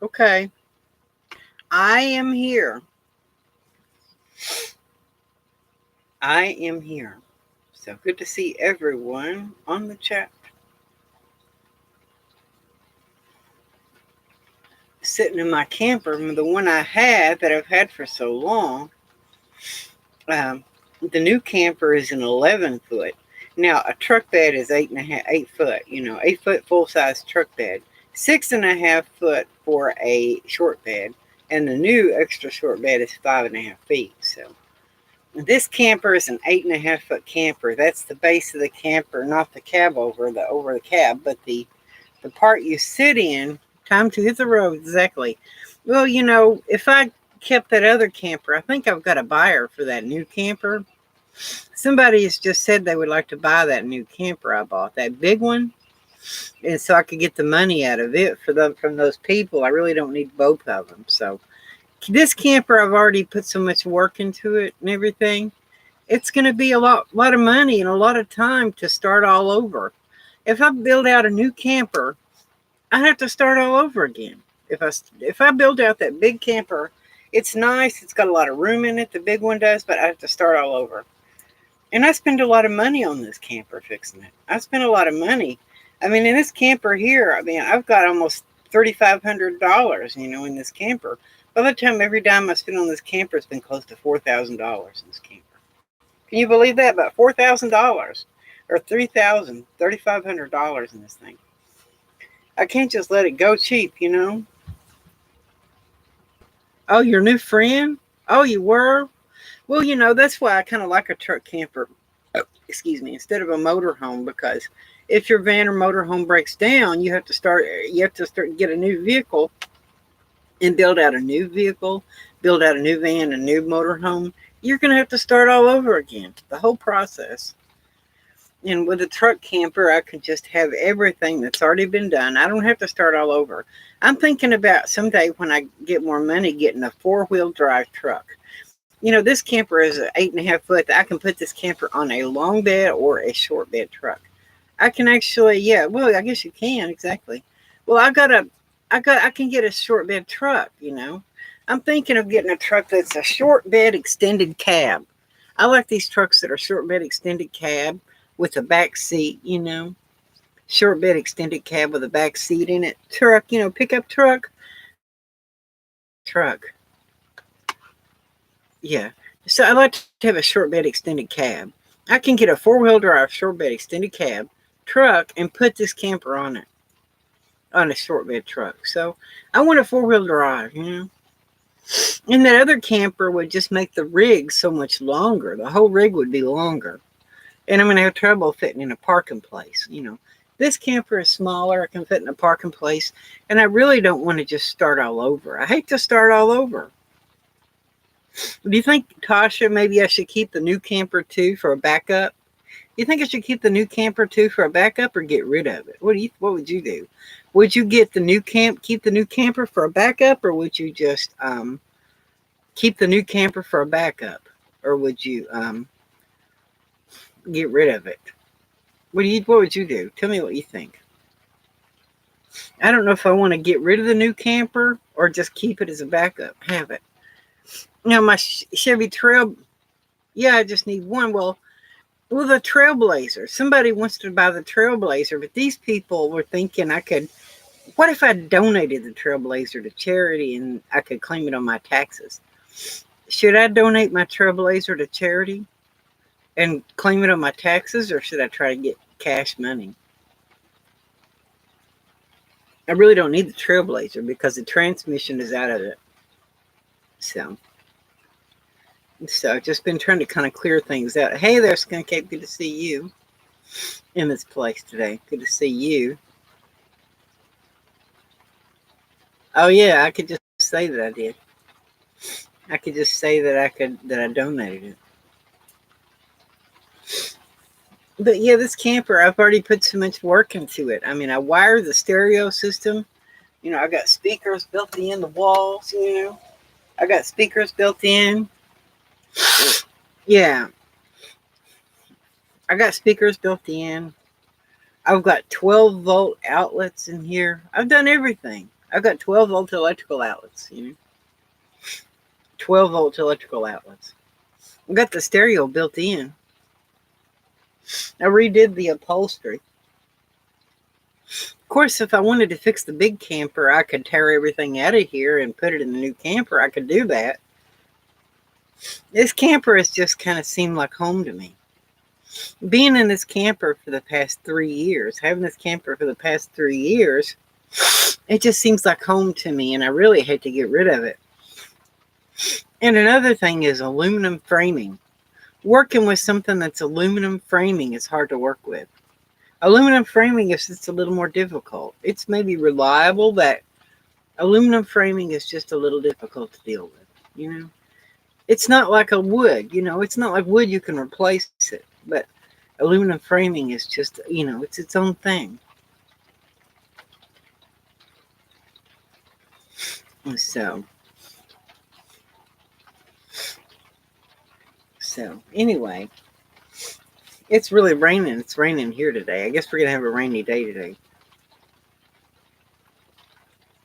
Okay. I am here. I am here. So good to see everyone on the chat. Sitting in my camper, the one I had that I've had for so long. Um, the new camper is an 11 foot. Now a truck bed is 8 foot. 8 foot full size truck bed. 6.5 foot for a short bed, and the new extra short bed is 5.5 feet. So this camper is an 8.5 foot camper. That's the base of the camper, not the cab over the cab, but the part you sit in. Time to hit the road, exactly. Well, if I kept that other camper, I think I've got a buyer for that new camper. Somebody has just said they would like to buy that new camper I bought, that big one, and so I could get the money out of it from those people. I really don't need both of them. So this camper, I've already put so much work into it and everything. It's going to be a lot of money and a lot of time to start all over. If I build out a new camper, I have to start all over again. If I build out that big camper, it's nice. It's got a lot of room in it. The big one does, but I have to start all over. And I spend a lot of money on this camper fixing it. I spend a lot of money. I mean, in this camper here, I've got almost $3,500, in this camper. By the time every dime I spend on this camper, it's been close to $4,000 in this camper. Can you believe that? About $4,000 or $3,500 in this thing. I can't just let it go cheap. Oh, your new friend? Oh, you were? Well, that's why I kind of like a truck camper. Excuse me, instead of a motorhome, because if your van or motorhome breaks down, you have to start get a new vehicle and build out a new vehicle, build out a new van, a new motorhome. You're going to have to start all over again, the whole process. And with a truck camper, I can just have everything that's already been done. I don't have to start all over. I'm thinking about someday when I get more money, getting a 4-wheel drive truck. This camper is an 8.5 foot. I can put this camper on a long bed or a short bed truck. I can actually, yeah. Well, I guess you can exactly. Well, I can get a short bed truck. I'm thinking of getting a truck that's a short bed extended cab. I like these trucks that are short bed extended cab with a back seat. Short bed extended cab with a back seat in it. Truck, pickup truck. Truck. Yeah. So I like to have a short bed extended cab. I can get a 4-wheel drive short bed extended cab truck and put this camper on it, on a short bed truck. So I want a 4-wheel drive, And that other camper would just make the rig so much longer. The whole rig would be longer. And I'm going to have trouble fitting in a parking place, This camper is smaller. I can fit in a parking place. And I really don't want to just start all over. I hate to start all over. Do you think, Tasha, maybe I should keep the new camper too for a backup? Do you think I should keep the new camper too for a backup or get rid of it? What would you do? Would you keep the new camper for a backup, or would you just keep the new camper for a backup, or would you get rid of it? What would you do? Tell me what you think. I don't know if I want to get rid of the new camper or just keep it as a backup. Have it. My Chevy Trail. Yeah, I just need one. Well, the Trailblazer. Somebody wants to buy the Trailblazer, but these people were thinking what if I donated the Trailblazer to charity and I could claim it on my taxes? Should I donate my Trailblazer to charity and claim it on my taxes, or should I try to get cash money? I really don't need the Trailblazer because the transmission is out of it. So I've just been trying to kind of clear things out. Hey there, Skunk Ape. Good to see you in this place today. Good to see you. Oh yeah, I could just say that I did. I could just say that I donated it. But yeah, this camper, I've already put so much work into it. I wired the stereo system. I got speakers built in the walls. I got speakers built in. Yeah, I got speakers built in. I've got 12-volt outlets in here. I've done everything. I've got 12-volt electrical outlets, 12-volt electrical outlets. I've got the stereo built in. I redid the upholstery. Of course, if I wanted to fix the big camper, I could tear everything out of here and put it in the new camper. I could do that. This camper has just kind of seemed like home to me. Being in this camper for the past 3 years, having this camper for the past 3 years, it just seems like home to me, and I really hate to get rid of it. And another thing is aluminum framing. Working with something that's aluminum framing is hard to work with. Aluminum framing is just a little more difficult. It's maybe reliable, but aluminum framing is just a little difficult to deal with, It's not like a wood, it's not like wood you can replace it, but aluminum framing is just, it's its own thing. So anyway, it's really raining. It's raining here today. I guess we're going to have a rainy day today.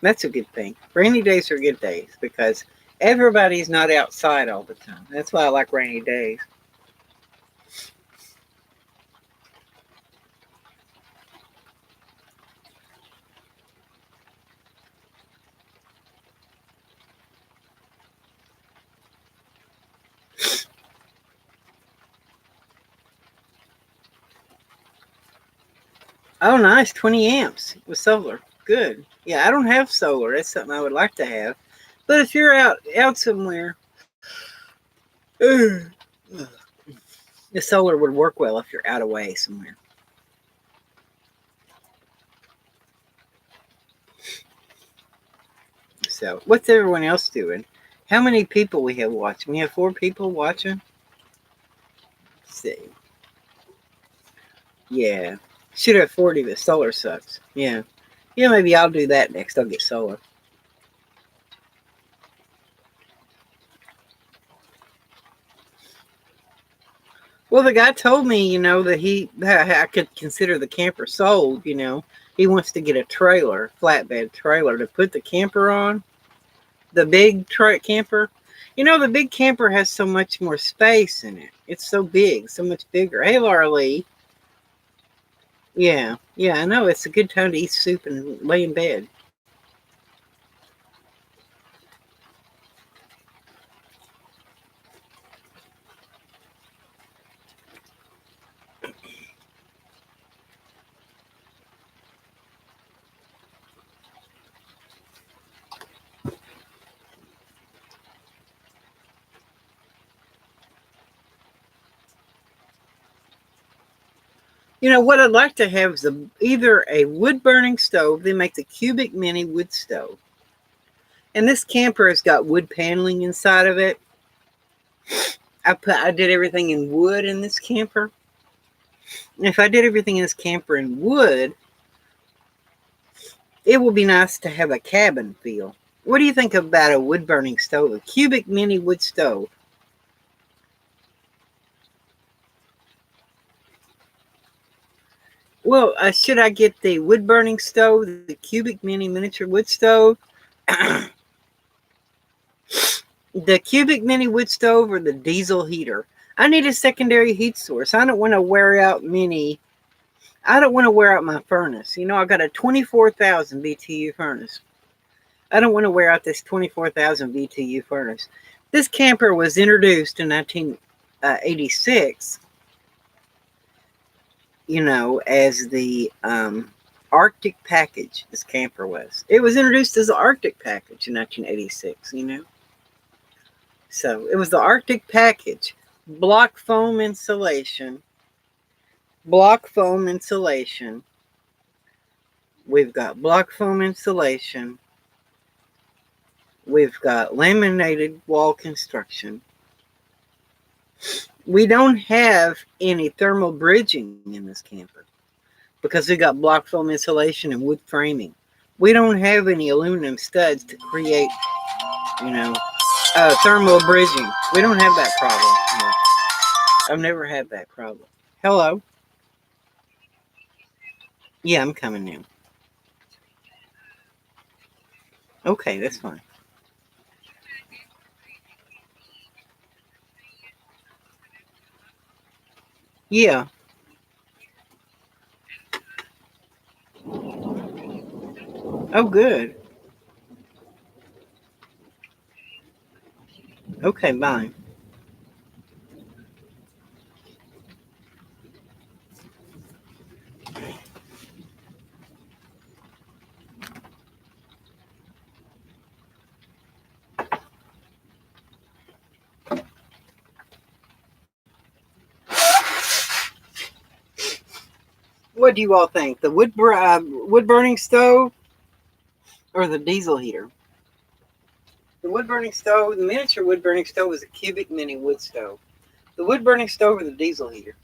That's a good thing. Rainy days are good days because everybody's not outside all the time. That's why I like rainy days. Oh, nice. 20 amps with solar. Good. Yeah, I don't have solar. That's something I would like to have. But if you're out somewhere, the solar would work well if you're out away somewhere. So, what's everyone else doing? How many people we have watching? We have 4 people watching. Let's see. Yeah. Should have 40, but solar sucks. Yeah. Yeah, maybe I'll do that next. I'll get solar. Well, the guy told me, that I could consider the camper sold, He wants to get a trailer, flatbed trailer, to put the camper on. The big camper. The big camper has so much more space in it. It's so big, so much bigger. Hey, Laura Lee. Yeah, I know. It's a good time to eat soup and lay in bed. What I'd like to have is either a wood-burning stove. They make the Cubic Mini wood stove. And this camper has got wood paneling inside of it. I did everything in wood in this camper. And if I did everything in this camper in wood, it would be nice to have a cabin feel. What do you think about a wood-burning stove? A Cubic Mini wood stove. Well, should I get the wood-burning stove, the Cubic Mini miniature wood stove? The Cubic Mini wood stove or the diesel heater? I need a secondary heat source. I don't want to wear out my furnace. I got a 24,000 BTU furnace. I don't want to wear out this 24,000 BTU furnace. This camper was introduced in 1986, as the Arctic package. This camper was. It was introduced as the Arctic package in 1986, So it was the Arctic package. Block foam insulation. Block foam insulation. We've got block foam insulation. We've got laminated wall construction. We don't have any thermal bridging in this camper because we got block foam insulation and wood framing. We don't have any aluminum studs to create, thermal bridging. We don't have that problem. No. I've never had that problem. Hello? Yeah, I'm coming now. Okay, that's fine. Yeah. Oh, good. Okay, bye. What do you all think? The wood burning stove or the diesel heater? The wood burning stove, the miniature wood burning stove is a cubic mini wood stove. The wood burning stove or the diesel heater?